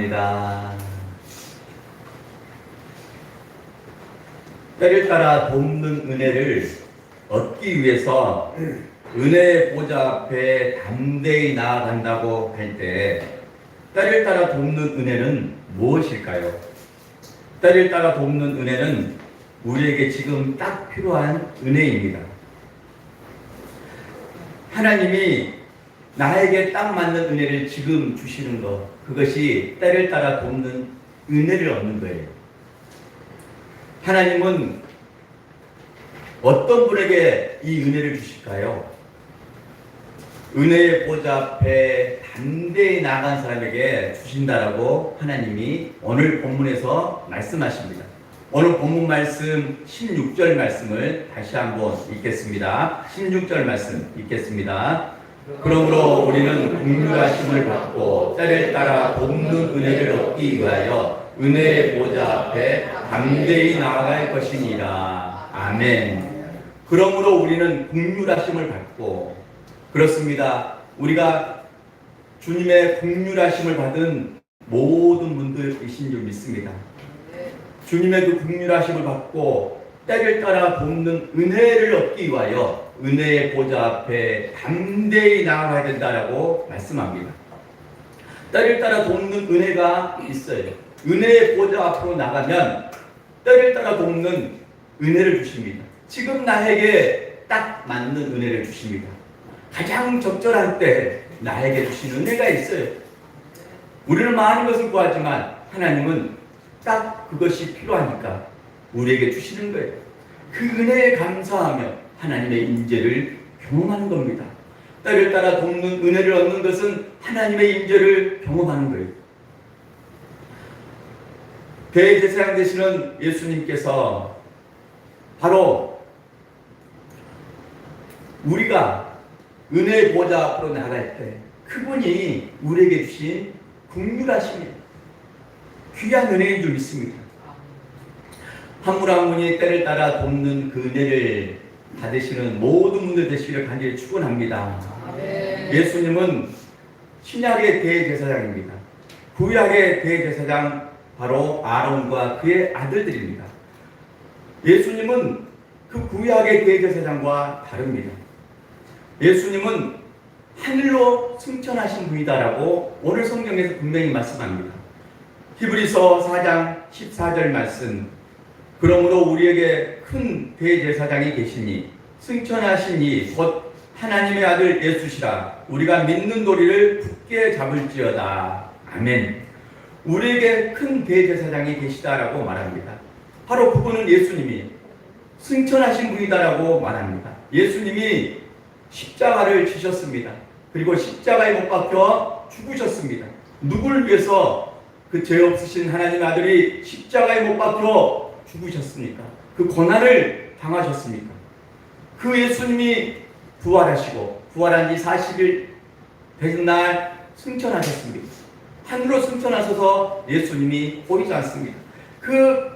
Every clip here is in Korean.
감사합니다. 때를 따라 돕는 은혜를 얻기 위해서 은혜의 보좌 앞에 담대히 나아간다고 할 때 때를 따라 돕는 은혜는 무엇일까요? 때를 따라 돕는 은혜는 우리에게 지금 딱 필요한 은혜입니다. 하나님이 나에게 딱 맞는 은혜를 지금 주시는 것, 그것이 때를 따라 돕는 은혜를 얻는 거예요. 하나님은 어떤 분에게 이 은혜를 주실까요? 은혜의 보좌 앞에 담대히 나아간 사람에게 주신다라고 하나님이 오늘 본문에서 말씀하십니다. 오늘 본문 말씀 16절 말씀을 다시 한번 읽겠습니다. 16절 말씀 읽겠습니다. 그러므로 우리는 긍휼하심을 받고 때를 따라 돕는 은혜를 얻기 위하여 은혜의 보좌 앞에 담대히 나아갈 것이니라. 아멘. 그러므로 우리는 긍휼하심을 받고, 그렇습니다. 우리가 주님의 긍휼하심을 받은 모든 분들이신 줄 믿습니다. 주님의 그 긍휼하심을 받고 때를 따라 돕는 은혜를 얻기 위하여 은혜의 보좌 앞에 담대히 나아가야 된다라고 말씀합니다. 때를 따라 돕는 은혜가 있어요. 은혜의 보좌 앞으로 나가면 때를 따라 돕는 은혜를 주십니다. 지금 나에게 딱 맞는 은혜를 주십니다. 가장 적절한 때 나에게 주시는 은혜가 있어요. 우리는 많은 것을 구하지만 하나님은 딱 그것이 필요하니까 우리에게 주시는 거예요. 그 은혜에 감사하며 하나님의 인재를 경험하는 겁니다. 때를 따라 돕는 은혜를 얻는 것은 하나님의 인재를 경험하는 거예요. 대제사장 되시는 예수님께서 바로 우리가 은혜의 보좌 앞으로 나갈 때 그분이 우리에게 주신 긍휼하심이에요. 귀한 은혜인 줄 믿습니다. 한 분 한 분이 때를 따라 돕는 그 은혜를 받으시는 모든 분들 되시기를 간절히 축원합니다. 예수님은 신약의 대제사장입니다. 구약의 대제사장 바로 아론과 그의 아들들입니다. 예수님은 그 구약의 대제사장과 다릅니다. 예수님은 하늘로 승천하신 분이다라고 오늘 성경에서 분명히 말씀합니다. 히브리서 4장 14절 말씀. 그러므로 우리에게 큰 대제사장이 계시니 승천하신 이 곧 하나님의 아들 예수시라. 우리가 믿는 도리를 굳게 잡을지어다. 아멘. 우리에게 큰 대제사장이 계시다라고 말합니다. 바로 그분은 예수님이 승천하신 분이다라고 말합니다. 예수님이 십자가를 지셨습니다. 그리고 십자가에 못 박혀 죽으셨습니다. 누구를 위해서 그 죄 없으신 하나님의 아들이 십자가에 못 박혀 죽으셨습니까? 그 고난을 당하셨습니까? 그 예수님이 부활하시고 부활한 지 40일 된 날 승천하셨습니다. 하늘로 승천하셔서 예수님이 보이지 않습니다. 그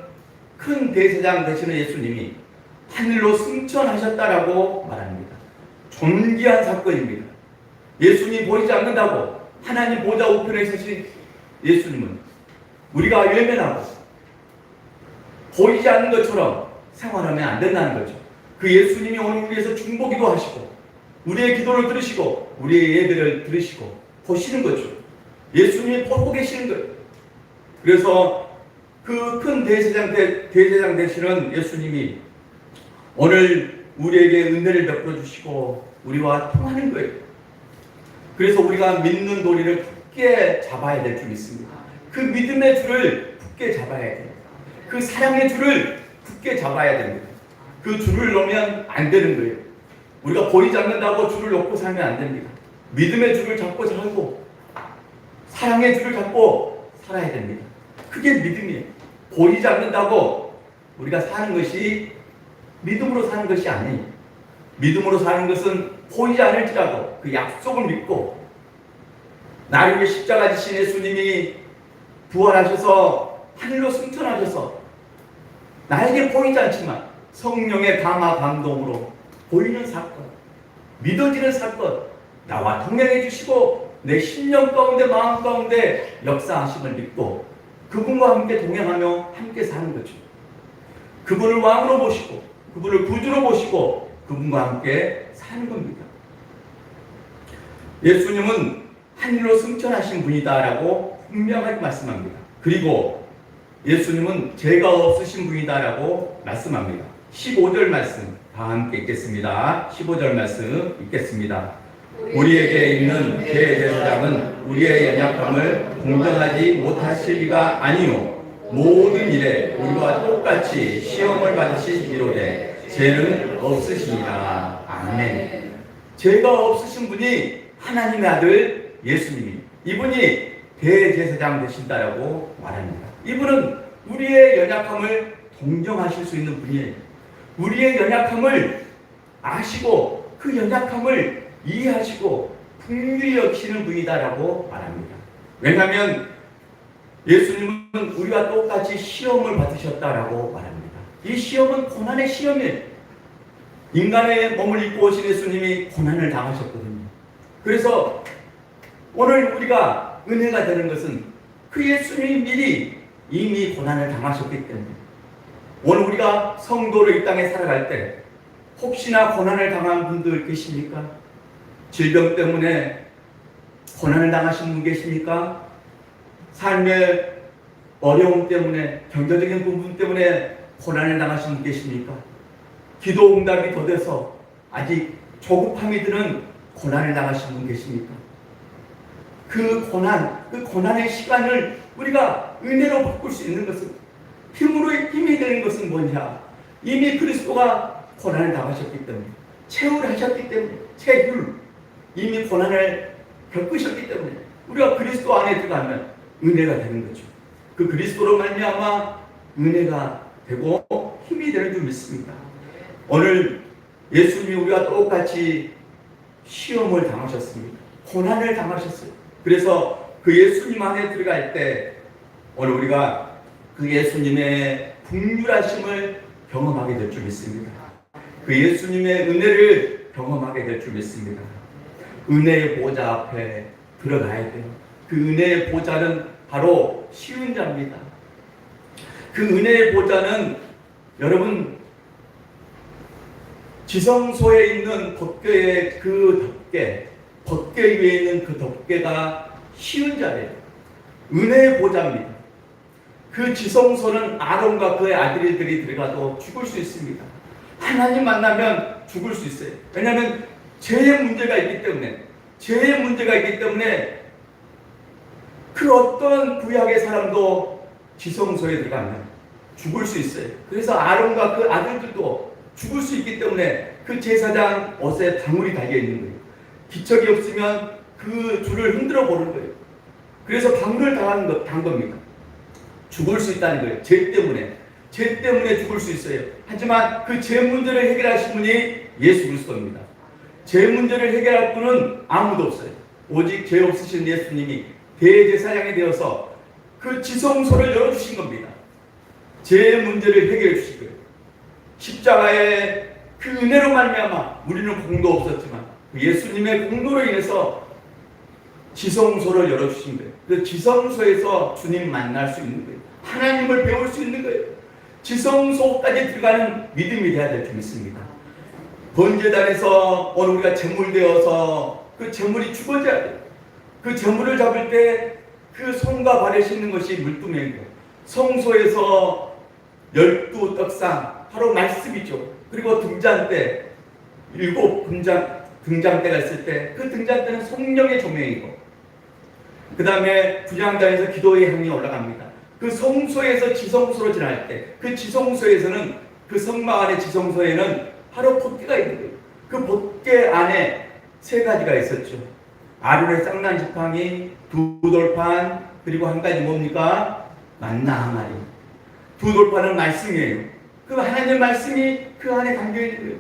큰 대제사장 되시는 예수님이 하늘로 승천하셨다라고 말합니다. 존귀한 사건입니다. 예수님이 보이지 않는다고 하나님 보좌 우편에 서신 예수님은 우리가 외면하고 보이지 않는 것처럼 생활하면 안 된다는 거죠. 그 예수님이 오늘 우리에서 중보기도 하시고 우리의 기도를 들으시고 우리의 예배를 들으시고 보시는 거죠. 예수님이 보고 계시는 거예요. 그래서 그 큰 대제사장 되시는 예수님이 오늘 우리에게 은혜를 베풀어 주시고 우리와 통하는 거예요. 그래서 우리가 믿는 도리를 굳게 잡아야 될 줄 믿습니다. 그 믿음의 줄을 굳게 잡아야 돼요. 그 사랑의 줄을 굳게 잡아야 됩니다. 그 줄을 놓으면 안 되는 거예요. 우리가 보이지 않는다고 줄을 놓고 살면 안 됩니다. 믿음의 줄을 잡고 살고 사랑의 줄을 잡고 살아야 됩니다. 그게 믿음이에요. 보이지 않는다고 우리가 사는 것이 믿음으로 사는 것이 아니에요. 믿음으로 사는 것은 보이지 않을지라도 그 약속을 믿고 나를 위해 십자가 지신 예수님이 부활하셔서 하늘로 승천하셔서 나에게 보이지 않지만 성령의 감화 감동으로 보이는 사건, 믿어지는 사건, 나와 동행해 주시고 내 심령 가운데 마음 가운데 역사하심을 믿고 그분과 함께 동행하며 함께 사는 거죠. 그분을 왕으로 보시고 그분을 구주로 보시고 그분과 함께 사는 겁니다. 예수님은 하늘로 승천하신 분이다라고 분명하게 말씀합니다. 그리고 예수님은 죄가 없으신 분이다라고 말씀합니다. 15절 말씀 다 함께 읽겠습니다. 15절 말씀 읽겠습니다. 우리에게 있는 대제사장은 우리의 연약함을 공정하지 못하실 리가 아니요 모든 일에 우리와 똑같이 시험을 받으신 이로되 죄는 없으시니라. 아멘. 죄가 없으신 분이 하나님의 아들 예수님이 이분이 대제사장 되신다라고 말합니다. 이분은 우리의 연약함을 동정하실 수 있는 분이에요. 우리의 연약함을 아시고 그 연약함을 이해하시고 긍휼히 여기시는 분이다라고 말합니다. 왜냐하면 예수님은 우리와 똑같이 시험을 받으셨다라고 말합니다. 이 시험은 고난의 시험이에요. 인간의 몸을 입고 오신 예수님이 고난을 당하셨거든요. 그래서 오늘 우리가 은혜가 되는 것은 그 예수님이 미리 이미 고난을 당하셨기 때문에 오늘 우리가 성도로 이 땅에 살아갈 때 혹시나 고난을 당한 분들 계십니까? 질병 때문에 고난을 당하신 분 계십니까? 삶의 어려움 때문에 경제적인 부분 때문에 고난을 당하신 분 계십니까? 기도 응답이 더뎌서 아직 조급함이 드는 고난을 당하신 분 계십니까? 그 고난의 시간을 우리가 은혜로 바꿀 수 있는 것은 힘이 되는 것은 뭐냐? 이미 그리스도가 고난을 당하셨기 때문에 체후를 하셨기 때문에 이미 고난을 겪으셨기 때문에 우리가 그리스도 안에 들어가면 은혜가 되는 거죠. 그 그리스도로 말미암아 은혜가 되고 힘이 되는 줄 믿습니다. 오늘 예수님이 우리가 똑같이 시험을 당하셨습니다. 고난을 당하셨어요. 그래서 그 예수님 안에 들어갈 때 오늘 우리가 그 예수님의 긍휼하심을 경험하게 될 줄 믿습니다. 그 예수님의 은혜를 경험하게 될 줄 믿습니다. 은혜의 보좌 앞에 들어가야 돼요. 그 은혜의 보좌는 바로 쉬운 자입니다. 그 은혜의 보좌는 여러분 지성소에 있는 덮개의 그 덮개 위에 있는 그 덮개가 쉬운 자예요. 은혜의 보좌입니다. 그 지성소는 아론과 그의 아들들이 들어가도 죽을 수 있습니다. 하나님 만나면 죽을 수 있어요. 왜냐하면 죄의 문제가 있기 때문에 그 어떤 구약의 사람도 지성소에 들어가면 죽을 수 있어요. 그래서 아론과 그 아들들도 죽을 수 있기 때문에 그 제사장 옷에 방울이 달려 있는 거예요. 기척이 없으면 그 줄을 흔들어 보는 거예요. 그래서 방울을 단 겁니다. 죽을 수 있다는 거예요. 죄 때문에 죽을 수 있어요. 하지만 그 죄 문제를 해결하신 분이 예수 그리스도입니다. 죄 문제를 해결할 분은 아무도 없어요. 오직 죄 없으신 예수님이 대제사장이 되어서 그 지성소를 열어주신 겁니다. 죄 문제를 해결해 주신 거예요. 십자가의 그 은혜로 말미암아 우리는 공도 없었지만 그 예수님의 공로로 인해서 지성소를 열어주신 거예요. 그 지성소에서 주님 만날 수 있는 거예요. 하나님을 배울 수 있는 거예요. 지성소까지 들어가는 믿음이 되어야 될 줄 믿습니다. 번제단에서 오늘 우리가 제물되어서 그 제물이 죽어져야 돼요. 그 제물을 잡을 때 그 손과 발에 씻는 것이 물두멍이고 성소에서 12떡상 바로 말씀이죠. 그리고 등잔대 7 등잔대가 있을 때 그 등잔대는 성령의 조명이고 그 다음에 분향단에서 기도의 향이 올라갑니다. 그 성소에서 지성소로 지날 때 그 지성소에서는 그 성막 안의 지성소에는 바로 봇개가 있는 거예요. 그 봇개 안에 3가지가 있었죠. 아론의 쌍난 지팡이, 2돌판, 그리고 한 가지 뭡니까? 만나 항아리. 2돌판은 말씀이에요. 그 하나님의 말씀이 그 안에 담겨 있는 거예요.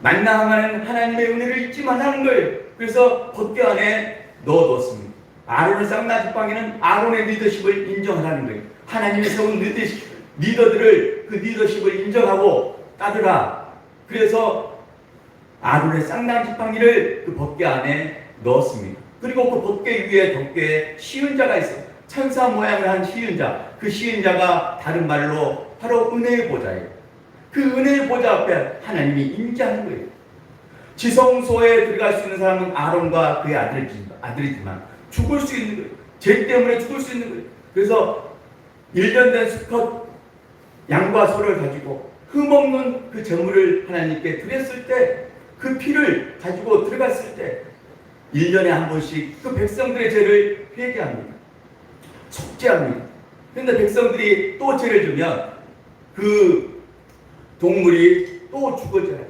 만나 항아리는 하나님의 은혜를 잊지 말라는 거예요. 그래서 봇개 안에 넣어뒀습니다. 아론의 쌍난 지팡이는 아론의 리더십을 인정하라는 거예요. 하나님이 세운 리더들을 그 리더십을 인정하고 따르라. 그래서 아론의 쌍난 지팡이를 그 봇개 안에 넣었습니다. 그리고 그 법궤 위에 덮개에 시은자가 있어요. 천사 모양을 한 시은자. 그 시은자가 다른 말로 바로 은혜의 보좌예요. 그 은혜의 보좌 앞에 하나님이 임재하는 거예요. 지성소에 들어갈 수 있는 사람은 아론과 그의 아들이지만 죽을 수 있는 거예요. 죄 때문에 죽을 수 있는 거예요. 그래서 1년 된 수컷 양과 소를 가지고 흠없는 그 제물을 하나님께 드렸을 때, 그 피를 가지고 들어갔을 때 1년에 한 번씩 그 백성들의 죄를 회개합니다. 속죄합니다. 그런데 백성들이 또 죄를 지면 그 동물이 또 죽어져야 돼요.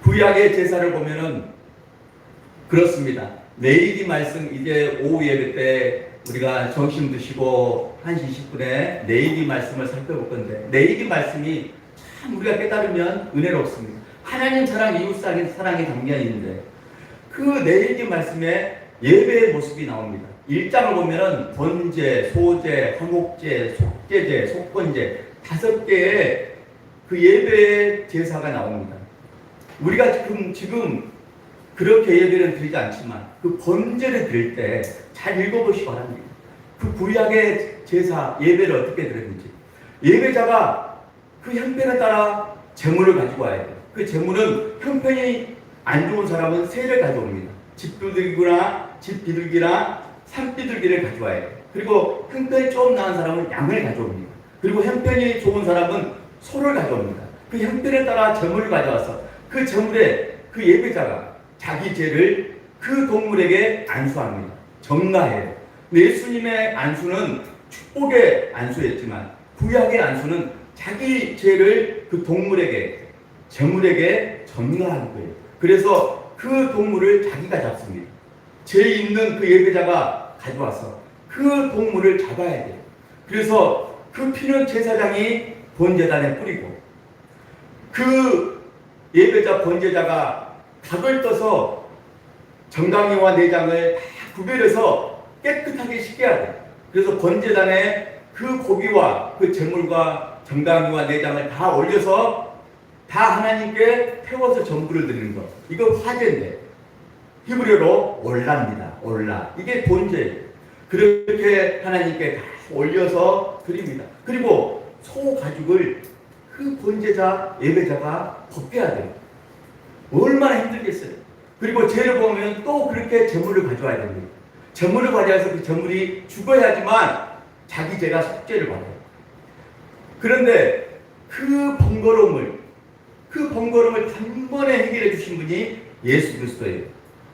구약의 제사를 보면은 그렇습니다. 레위기 말씀, 이제 오후 예배 때 우리가 점심 드시고 1시 10분에 레위기 말씀을 살펴볼 건데, 레위기 말씀이 참 우리가 깨달으면 은혜롭습니다. 하나님 사랑, 이웃 사랑이 담겨 있는데 그 레위기 말씀에 예배의 모습이 나옵니다. 1장을 보면은 번제, 소제, 화목제, 속죄제, 속건제 5개의 그 예배의 제사가 나옵니다. 우리가 지금 그렇게 예배를 드리지 않지만 그 번제를 드릴 때 잘 읽어보시기 바랍니다. 그 구약의 제사 예배를 어떻게 드렸는지. 예배자가 그 형편에 따라 제물을 가지고 와야 돼요. 그 제물은 형편이 안 좋은 사람은 새를 가져옵니다. 집 비둘기나 산비둘기를 가져와야 돼요. 그리고 형편이 좀 나은 사람은 양을 가져옵니다. 그리고 형편이 좋은 사람은 소를 가져옵니다. 그 형편에 따라 제물을 가져와서 그 제물에 그 예배자가 자기 죄를 그 동물에게 안수합니다. 전가해요. 예수님의 안수는 축복의 안수였지만 구약의 안수는 자기 죄를 그 동물에게, 제물에게 전가하는 거예요. 그래서 그 동물을 자기가 잡습니다. 죄 있는 그 예배자가 가져와서 그 동물을 잡아야 돼요. 그래서 그 피는 제사장이 번제단에 뿌리고, 그 예배자 번제자가 닭을 떠서 정강이와 내장을 다 구별해서 깨끗하게 씻겨야 돼요. 그래서 번제단에 그 고기와 그 제물과 정강이와 내장을 다 올려서 다 하나님께 태워서 전부를 드리는 것. 이거 화제인데 히브리어로 올라입니다. 올라. 이게 번제예요. 그렇게 하나님께 다 올려서 드립니다. 그리고 소 가죽을 그 번제자, 예배자가 벗겨야 돼요. 얼마나 힘들겠어요. 그리고 죄를 보면 또 그렇게 제물을 가져와야 됩니다. 제물을 가져와서 그 제물이 죽어야지만 자기 죄가 속죄를 받아요. 그런데 그 번거로움을 단번에 해결해 주신 분이 예수 그리스도예요.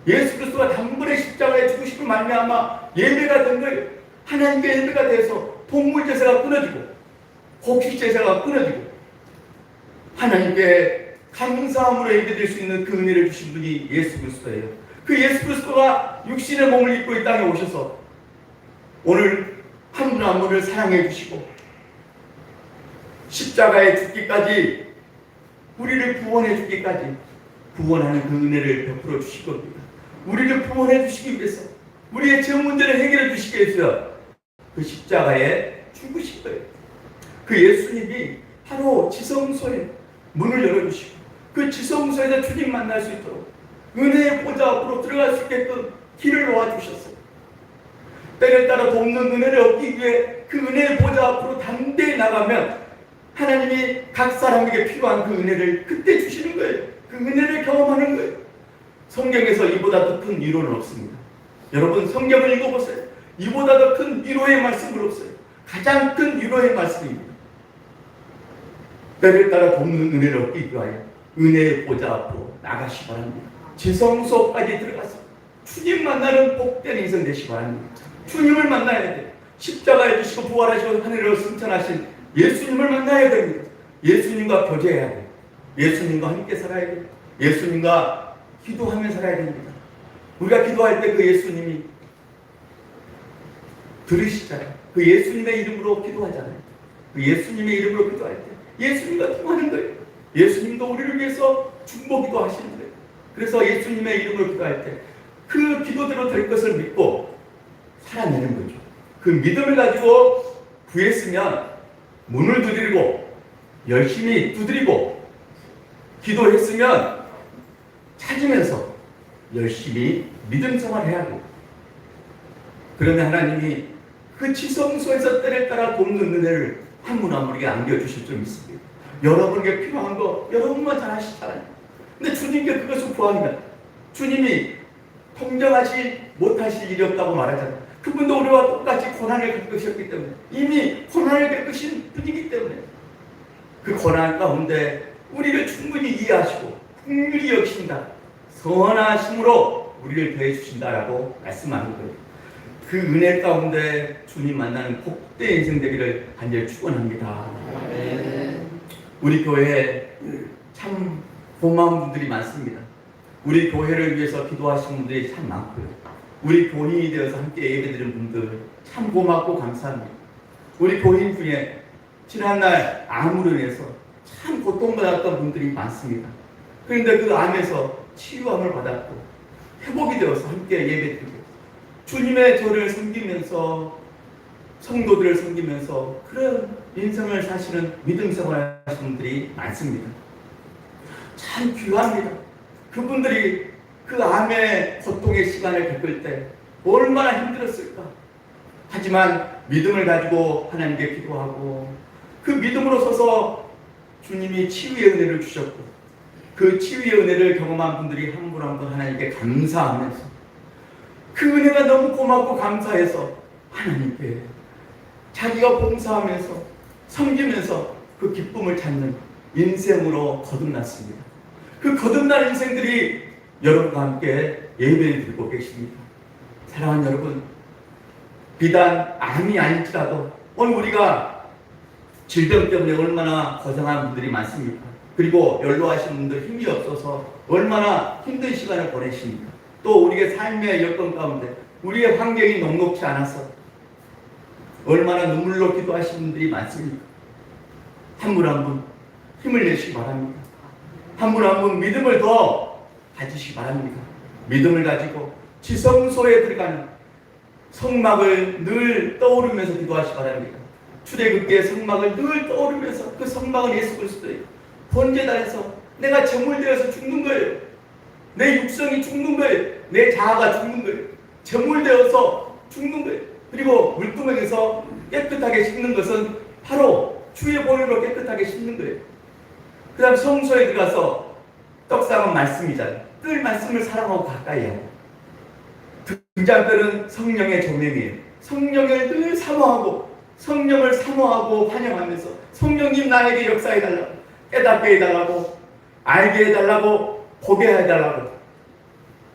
예수 그리스도가 단번에 십자가에 죽으심을 말미암아 예배가 된 거예요. 하나님께 예배가 돼서 동물 제사가 끊어지고 곡식 제사가 끊어지고 하나님께 감사함으로 예배될 수 있는 그 은혜를 주신 분이 예수 그리스도예요. 그 예수 그리스도가 육신의 몸을 입고 이 땅에 오셔서 오늘 한 분 한 분을 사랑해 주시고 십자가에 죽기까지, 우리를 구원해 주기까지 구원하는 그 은혜를 베풀어 주실 겁니다. 우리를 구원해 주시기 위해서, 우리의 죄 문제를 해결해 주시기 위해서 그 십자가에 죽으신 거예요. 그 예수님이 바로 지성소에 문을 열어주시고 그 지성소에서 주님 만날 수 있도록 은혜의 보좌 앞으로 들어갈 수 있게끔 길을 놓아주셨어요. 때를 따라 돕는 은혜를 얻기 위해 그 은혜의 보좌 앞으로 담대히 나가면 하나님이 각 사람에게 필요한 그 은혜를 그때 주시는 거예요. 그 은혜를 경험하는 거예요. 성경에서 이보다 더 큰 위로는 없습니다. 여러분 성경을 읽어보세요. 이보다 더 큰 위로의 말씀은 없어요. 가장 큰 위로의 말씀입니다. 때를 따라 돕는 은혜를 얻기 위하여 은혜의 보좌 앞으로 나가시 바랍니다. 지성소까지 들어가서 주님 만나는 복된 인생 되시 바랍니다. 주님을 만나야 돼요. 십자가에 주시고 부활하시고 하늘로 승천하신 예수님을 만나야 됩니다. 예수님과 교제해야 돼요. 예수님과 함께 살아야 돼요. 예수님과 기도하며 살아야 됩니다. 우리가 기도할 때 그 예수님이 들으시잖아요. 그 예수님의 이름으로 기도하잖아요. 그 예수님의 이름으로 기도할 때 예수님과 통하는 거예요. 예수님도 우리를 위해서 중보기도 하시는 거예요. 그래서 예수님의 이름으로 기도할 때 그 기도대로 될 것을 믿고 살아내는 거죠. 그 믿음을 가지고 구했으면 문을 두드리고 열심히 두드리고 기도했으면 찾으면서 열심히 믿음 생활해야 돼요. 그러면 하나님이 그 지성소에서 때를 따라 돕는 은혜를 한 분 한 분에게 안겨주실 줄 믿습니다. 여러분에게 필요한 거 여러분만 잘 아시잖아요. 근데 주님께 그것을 구합니다. 주님이 통정하지 못하실 일이 없다고 말하잖아요. 그분도 우리와 똑같이 고난을 겪으셨기 때문에, 이미 고난을 겪으신 분이기 때문에 그 고난 가운데 우리를 충분히 이해하시고 긍휼히 여기신다, 선하심으로 우리를 더해 주신다라고 말씀하는 거예요. 그 은혜 가운데 주님 만나는 복된 인생 되기를 간절히 축원합니다. 우리 교회에 참 고마운 분들이 많습니다. 우리 교회를 위해서 기도하시는 분들이 참 많고요. 우리 교인이 되어서 함께 예배드리는 분들 참 고맙고 감사합니다. 우리 교인 중에 지난날 암으로 인해서 참 고통받았던 분들이 많습니다. 그런데 그 암에서 치유함을 받았고 회복이 되어서 함께 예배드리고 주님의 저를 섬기면서 성도들을 섬기면서 그런 인생을 사시는 믿음 생활 하시는 분들이 많습니다. 참 귀합니다. 그분들이 그 암의 고통의 시간을 겪을 때 얼마나 힘들었을까. 하지만 믿음을 가지고 하나님께 기도하고 그 믿음으로 서서 주님이 치유의 은혜를 주셨고 그 치유의 은혜를 경험한 분들이 한 분 한 분 하나님께 감사하면서 그 은혜가 너무 고맙고 감사해서 하나님께 자기가 봉사하면서 섬기면서 그 기쁨을 찾는 인생으로 거듭났습니다. 그 거듭난 인생들이 여러분과 함께 예배를 드리고 계십니다. 사랑하는 여러분, 비단 암이 아닐지라도 오늘 우리가 질병 때문에 얼마나 고생하는 분들이 많습니까? 그리고 연로하신 분들 힘이 없어서 얼마나 힘든 시간을 보내십니까? 또 우리의 삶의 여건 가운데 우리의 환경이 녹록지 않아서 얼마나 눈물로 기도하시는 분들이 많습니까? 한 분 한 분 힘을 내시기 바랍니다. 한 분 한 분 믿음을 더 가지시기 바랍니다. 믿음을 가지고 지성소에 들어가는 성막을 늘 떠오르면서 기도하시기 바랍니다. 출애굽기의 성막을 늘 떠오르면서 그 성막은 예수 그리스도예요. 번제단에서 내가 제물되어서 죽는 거예요. 내 육성이 죽는 거예요. 내 자아가 죽는 거예요. 제물되어서 죽는 거예요. 그리고 물두멍에서 깨끗하게 씻는 것은 바로 주의 보혈로 깨끗하게 씻는 거예요. 그 다음 성소에 들어가서 떡상은 말씀이잖아요. 늘 말씀을 사랑하고 가까이 하고 등잔들은 성령의 조명이에요. 성령을 늘 사모하고 성령을 사모하고 환영하면서 성령님 나에게 역사해달라고 깨닫게 해달라고 알게 해달라고 보게 해달라고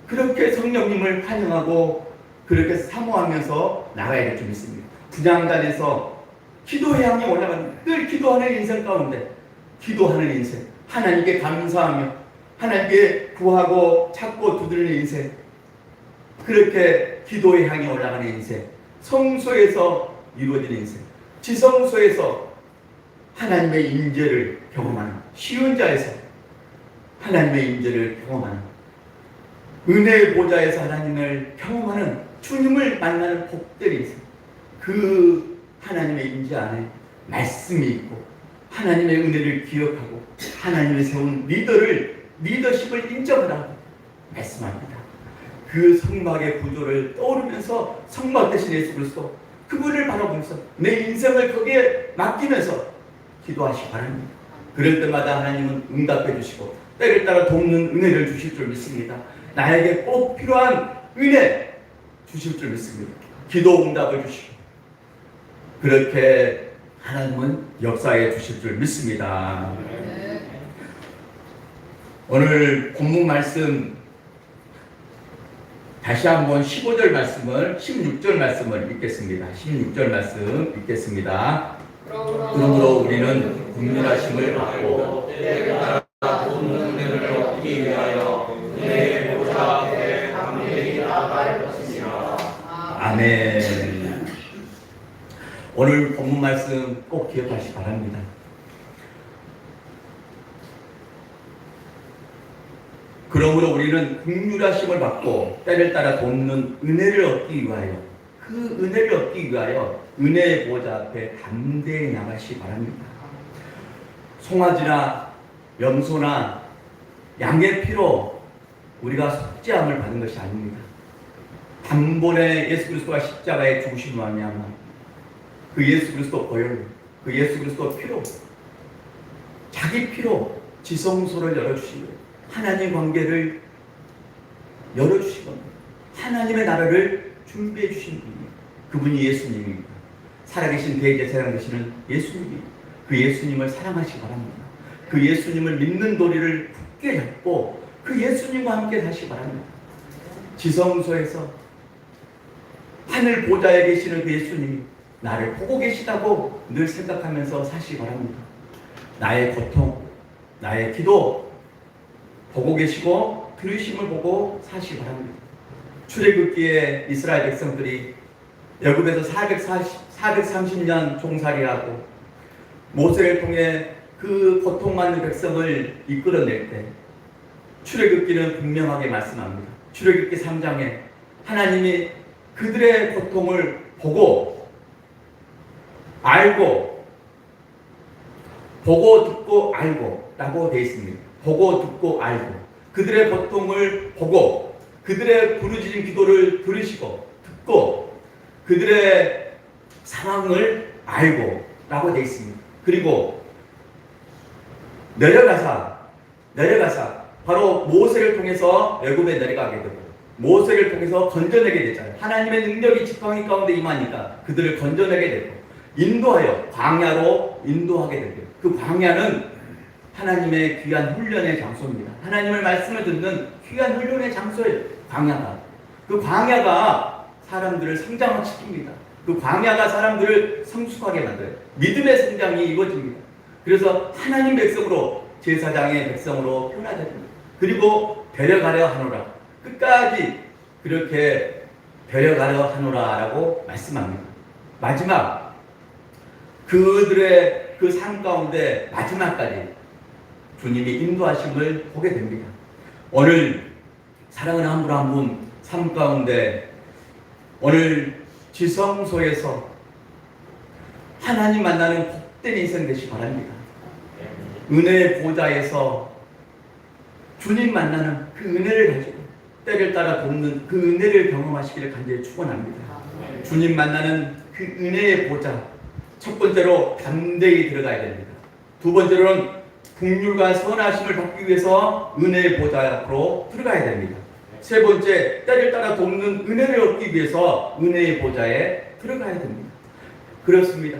그렇게 성령님을 환영하고 그렇게 사모하면서 나가야 될 줄 믿습니다. 분향단에서 기도의 향이 올라가는 늘 기도하는 인생 가운데 기도하는 인생, 하나님께 감사하며 하나님께 구하고 찾고 두드리는 인생, 그렇게 기도의 향이 올라가는 인생, 성소에서 이루어지는 인생, 지성소에서 하나님의 임재를 경험하는 쉬운 자에서 하나님의 임재를 경험하는 은혜의 보좌에서 하나님을 경험하는 주님을 만나는 복된 인생, 그 하나님의 임재 안에 말씀이 있고 하나님의 은혜를 기억하고 하나님이 세운 리더십을 인정하라고 말씀합니다. 그 성막의 구조를 떠오르면서 성막 대신 예수 그리스도 그분을 바라보면서 내 인생을 거기에 맡기면서 기도하시기 바랍니다. 그럴 때마다 하나님은 응답해 주시고 때를 따라 돕는 은혜를 주실 줄 믿습니다. 나에게 꼭 필요한 은혜 주실 줄 믿습니다. 기도 응답을 주시고 그렇게 하나님은 역사해 주실 줄 믿습니다. 오늘 본문 말씀 다시 한번 15절 말씀을 16절 말씀을 읽겠습니다. 16절 말씀 읽겠습니다. 그러므로 우리는 긍휼하심을 받고 때를 따라 돕는 은혜를 얻기 위하여 은혜의 보좌 앞에 담대히 나아갈 것이니라. 아멘. 오늘 본문 말씀 꼭 기억하시기 바랍니다. 그러므로 우리는 긍휼하심을 받고 때를 따라 돕는 은혜를 얻기 위하여 그 은혜를 얻기 위하여 은혜의 보좌 앞에 담대히 나가시기 바랍니다. 송아지나 염소나 양의 피로 우리가 속죄함을 받은 것이 아닙니다. 단번에 예수 그리스도가 십자가에 죽으심으로 말미암아 그 예수 그리스도 보혈로, 그 예수 그리스도 피로, 자기 피로 지성소를 열어주신 거예요. 하나님 관계를 열어주신 겁니다. 하나님의 나라를 준비해 주신 분이에요. 그분이 예수님입니다. 살아계신 대제사장 되시는 예수님이, 그 예수님을 사랑하시기 바랍니다. 그 예수님을 믿는 도리를 굳게 잡고 그 예수님과 함께 사시기 바랍니다. 지성소에서 하늘 보좌에 계시는 그 예수님이 나를 보고 계시다고 늘 생각하면서 사시기 바랍니다. 나의 고통, 나의 기도 보고 계시고 들으심을 보고 사시기 바랍니다. 출애굽기에 이스라엘 백성들이 애굽에서 430년 종살이하고 모세를 통해 그 고통받는 백성을 이끌어낼 때 출애굽기는 분명하게 말씀합니다. 출애굽기 3장에 하나님이 그들의 고통을 보고 알고, 보고 듣고 알고 라고 되어 있습니다. 보고 듣고 알고, 그들의 고통을 보고 그들의 부르짖은 기도를 들으시고 듣고 그들의 상황을 알고 라고 되어 있습니다. 그리고 내려가사 바로 모세를 통해서 애굽에 내려가게 되고 모세를 통해서 건져내게 되잖아요. 하나님의 능력이 지팡이 가운데 임하니까 그들을 건져내게 되고 인도하여 광야로 인도하게 되고, 그 광야는 하나님의 귀한 훈련의 장소입니다. 하나님의 말씀을 듣는 귀한 훈련의 장소예요. 광야가. 그 광야가 사람들을 성장시킵니다. 그 광야가 사람들을 성숙하게 만들어요. 믿음의 성장이 이루어집니다. 그래서 하나님 백성으로, 제사장의 백성으로 표현하게 됩니다. 그리고 데려가려 하노라. 끝까지 그렇게 데려가려 하노라라고 말씀합니다. 마지막 그들의 그 삶 가운데 마지막까지 주님이 인도하심을 보게 됩니다. 오늘 사랑하는 한 분 한 분 삶 가운데 오늘 지성소에서 하나님 만나는 복된 인생 되시기 바랍니다. 은혜의 보좌에서 주님 만나는 그 은혜를 가지고 때를 따라 돕는 그 은혜를 경험하시기를 간절히 축원합니다. 주님 만나는 그 은혜의 보좌, 첫 번째로 담대히 들어가야 됩니다. 두 번째로는 긍휼과 선하심을 받기 위해서 은혜의 보좌 앞으로 들어가야 됩니다. 세 번째, 때를 따라 돕는 은혜를 얻기 위해서 은혜의 보좌에 들어가야 됩니다. 그렇습니다.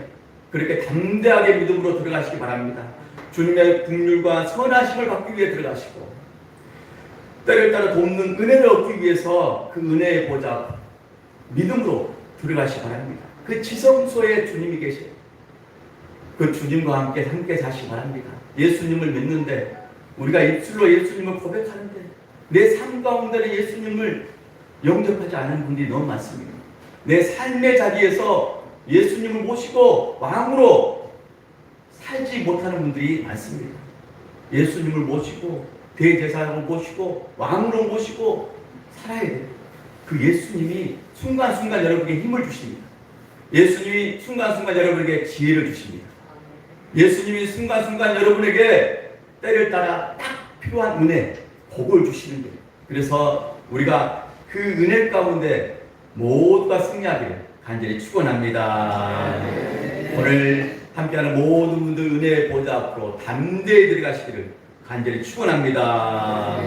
그렇게 담대하게 믿음으로 들어가시기 바랍니다. 주님의 긍휼과 선하심을 받기 위해 들어가시고 때를 따라 돕는 은혜를 얻기 위해서 그 은혜의 보좌 믿음으로 들어가시기 바랍니다. 그 지성소에 주님이 계세요. 그 주님과 함께 사시기 바랍니다. 예수님을 믿는데, 우리가 입술로 예수님을 고백하는데 내 삶 가운데는 예수님을 영접하지 않은 분들이 너무 많습니다. 내 삶의 자리에서 예수님을 모시고 왕으로 살지 못하는 분들이 많습니다. 예수님을 모시고 대제사장을 모시고 왕으로 모시고 살아야 돼요. 그 예수님이 순간순간 여러분에게 힘을 주십니다. 예수님이 순간순간 여러분에게 지혜를 주십니다. 예수님이 순간순간 여러분에게 때를 따라 딱 필요한 은혜, 복을 주시는 거예요. 그래서 우리가 그 은혜 가운데 모두가 승리하기를 간절히 축원합니다. 오늘 함께하는 모든 분들 은혜의 보좌 앞으로 담대히 들어가시기를 간절히 축원합니다.